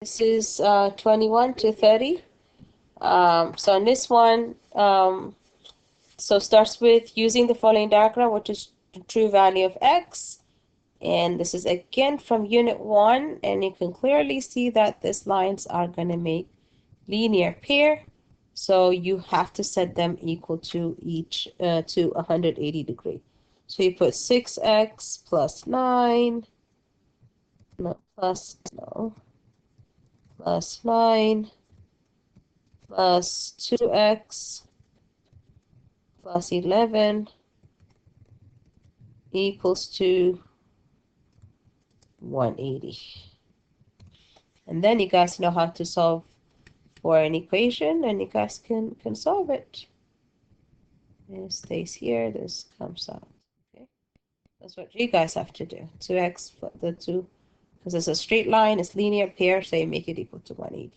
This is 21 to 30. So on this one, so starts with using the following diagram, which is the true value of x. And this is again from unit 1, and you can clearly see that these lines are going to make linear pair. So you have to set them equal to each to 180 degree. So you put 6x plus 9, no, plus 9 plus 2x plus 11 equals to 180. And then you guys know how to solve for an equation, and you guys can solve it. And it stays here, this comes out. Okay, that's what you guys have to do. 2x plus the 2, because it's a straight line, it's linear pair, so you make it equal to 180.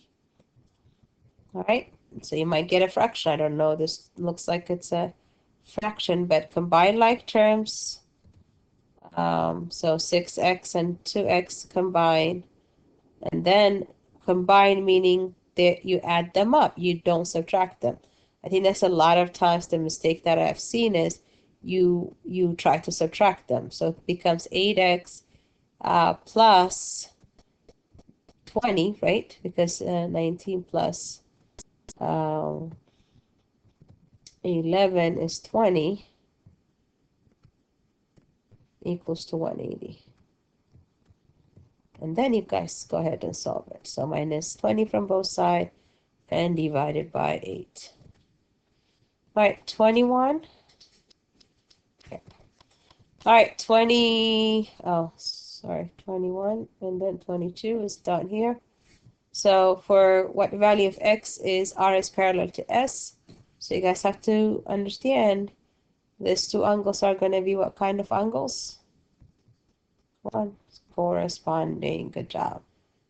All right, so you might get a fraction. I don't know, this looks like it's a fraction, but combine like terms. So 6x and 2x combine, and then combine meaning that you add them up, you don't subtract them. I think that's a lot of times the mistake that I've seen is you try to subtract them. So it becomes 8x plus 20, right? Because 19 plus 11 is 20 equals to 180. And then you guys go ahead and solve it. So minus 20 from both sides and divided by 8. All right, 21. Okay. All right, 21, and then 22 is down here. So for what value of x is r is parallel to s. So you guys have to understand these two angles are going to be what kind of angles? One, corresponding. Good job.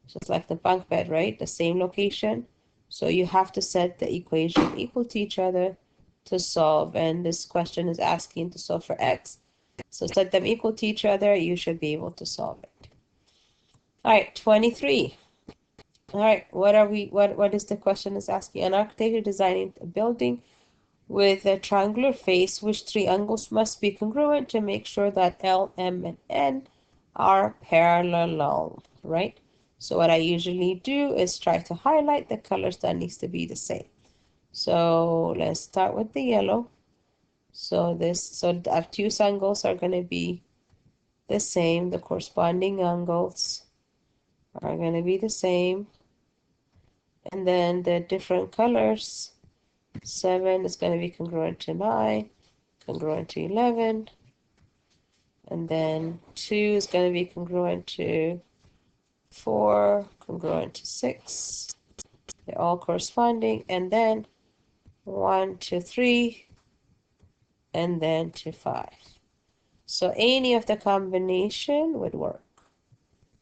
Just like the bunk bed, right? The same location. So you have to set the equation equal to each other to solve. And this question is asking to solve for x. So set them equal to each other. You should be able to solve it. All right, 23. All right, what is the question is asking? An architect designing a building with a triangular face, which three angles must be congruent to make sure that L, M, and N are parallel, right? So what I usually do is try to highlight the colors that needs to be the same. So let's start with the yellow. So the obtuse angles are going to be the same. The corresponding angles are going to be the same. And then the different colors, 7 is going to be congruent to 9, congruent to 11. And then 2 is going to be congruent to 4, congruent to 6. They're all corresponding. And then 1 to 3, and then to 5. So any of the combination would work.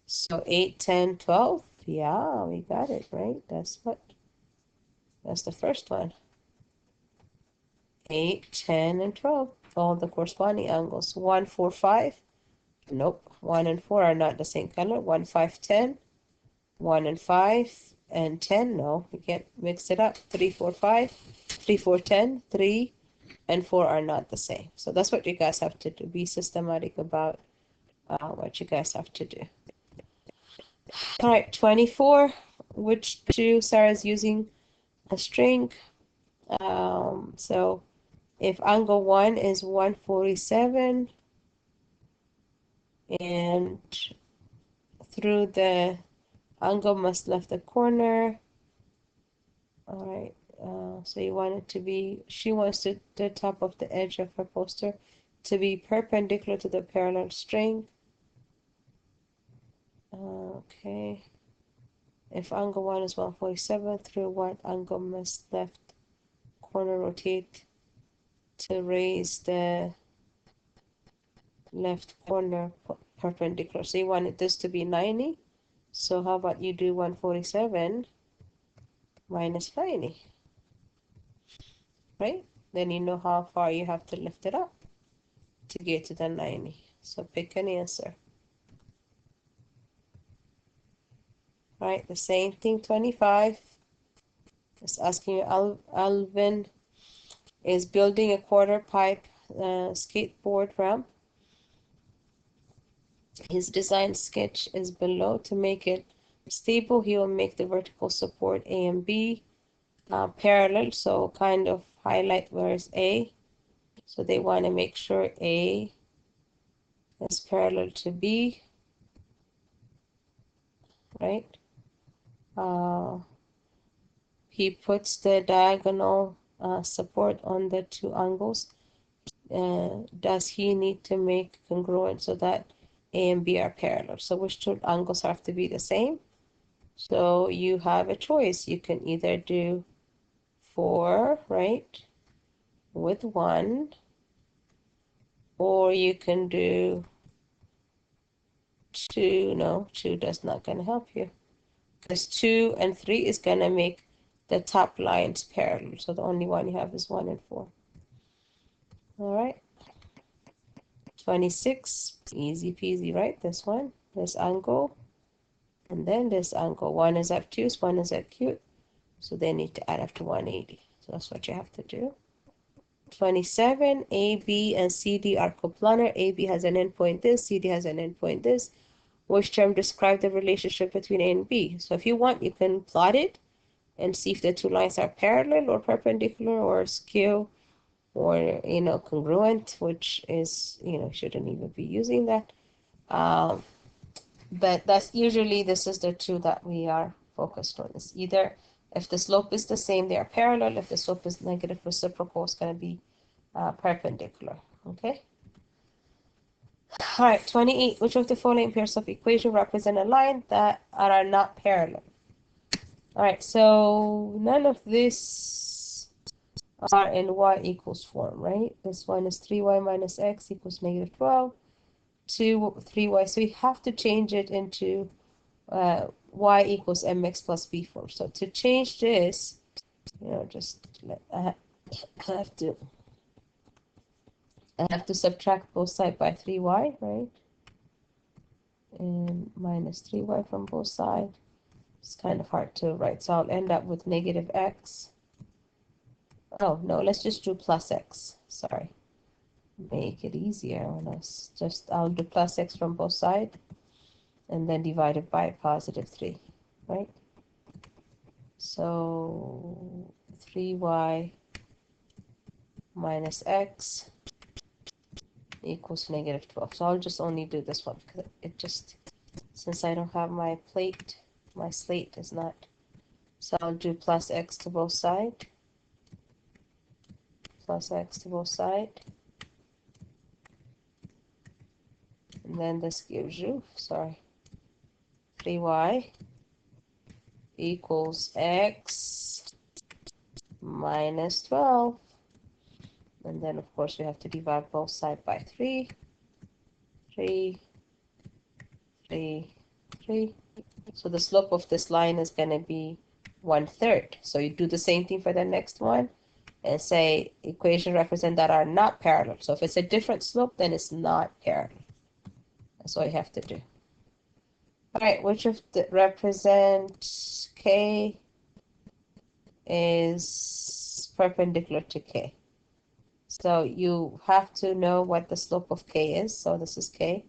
So 8, 10, 12. Yeah, we got it, right? That's the first one. 8, 10, and 12. All the corresponding angles. 1, 4, 5. Nope. 1 and 4 are not the same color. 1, 5, 10. 1 and 5 and 10. No, we can't mix it up. 3, 4, 5. 3, 4, 10. 3 and 4 are not the same. So that's what you guys have to do. Be systematic about what you guys have to do. All right, 24. Which two? Sarah's using a string. So if angle 1 is 147 and through the angle must left the corner. All right, so you want it to be, she wants the top of the edge of her poster to be perpendicular to the parallel string. Okay. If angle 1 is 147, through what angle must left corner rotate to raise the left corner perpendicular? So you wanted this to be 90. So how about you do 147 minus 90, right? Then you know how far you have to lift it up to get to the 90. So pick an answer. right? The same thing, 25. It's asking you, Alvin is building a quarter pipe skateboard ramp. His design sketch is below. To make it stable, he will make the vertical support A and B parallel, so kind of highlight where is A. So they want to make sure A is parallel to B, right? He puts the diagonal support on the two angles. Does he need to make congruent so that A and B are parallel? So which two angles have to be the same? So you have a choice. You can either do 4, right, with 1, or you can do 2. No, 2 does not going to help you, because 2 and 3 is going to make the top lines parallel. So the only one you have is 1 and 4. All right. 26, easy peasy, right? This one, this angle, and then this angle. One is obtuse, one is acute, so they need to add up to 180. So that's what you have to do. 27, AB and CD are coplanar. AB has an endpoint this, CD has an endpoint this. Which term describe the relationship between A and B? So if you want, you can plot it and see if the two lines are parallel or perpendicular or skew or, congruent, which is, shouldn't even be using that. But that's usually, this is the two that we are focused on. Is either if the slope is the same, they are parallel. If the slope is negative reciprocal, it's going to be perpendicular. Okay. All right, 28. Which of the following pairs of equations represent a line that are not parallel? All right, so none of this are in y equals form, right? This one is 3y minus x equals negative 12. 3y. So we have to change it into y equals mx plus b form. So to change this, I have to subtract both sides by 3y, right? And minus 3y from both sides. It's kind of hard to write, so I'll end up with negative x. Oh, no, let's just do plus x. Sorry. Make it easier on us. I'll do plus x from both sides, and then divide it by positive 3, right? So 3y minus x equals negative 12. So I'll just only do this one because since I don't have my plate, my slate is not. So I'll do plus x to both sides. Plus x to both sides. And then this gives you, 3y equals x minus 12. And then, of course, we have to divide both sides by 3. 3, 3, 3. So the slope of this line is going to be 1/3. So you do the same thing for the next one and say equation represent that are not parallel. So if it's a different slope, then it's not parallel. That's all you have to do. All right, which of the represent K is perpendicular to K? So you have to know what the slope of K is. So this is K.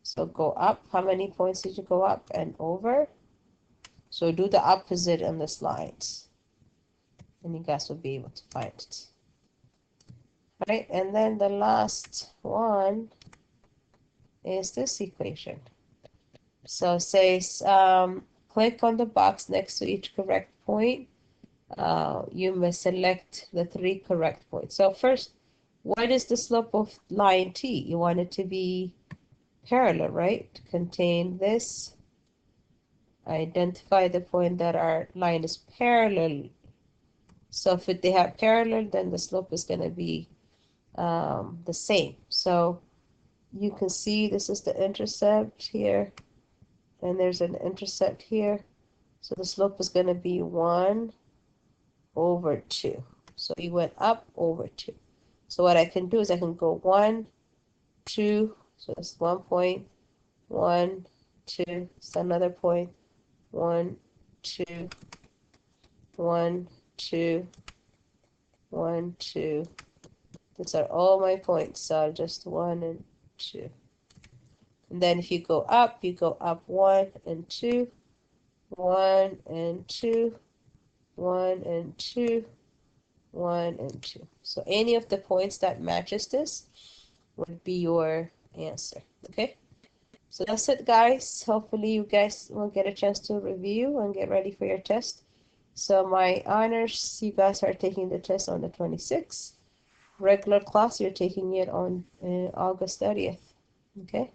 So go up. How many points did you go up and over? So do the opposite on this lines. And you guys will be able to find it. All right, and then the last one is this equation. So it says, click on the box next to each correct point. You must select the 3 correct points. So first, what is the slope of line T? You want it to be parallel, right? To contain this. Identify the point that our line is parallel. So if they have parallel, then the slope is going to be the same. So you can see this is the intercept here, and there's an intercept here. So the slope is going to be 1 over 2. So you went up over 2. So what I can do is I can go 1, 2, so that's 1 point, 1, 2, it's another point, 1, 2, 1, 2, 1, 2. These are all my points, so just 1 and 2. And then if you go up 1 and 2, 1 and 2, 1 and 2, 1 and 2. So any of the points that matches this would be your answer. Okay? So that's it, guys. Hopefully you guys will get a chance to review and get ready for your test. So my honors, you guys are taking the test on the 26th. Regular class, you're taking it on August 30th. Okay?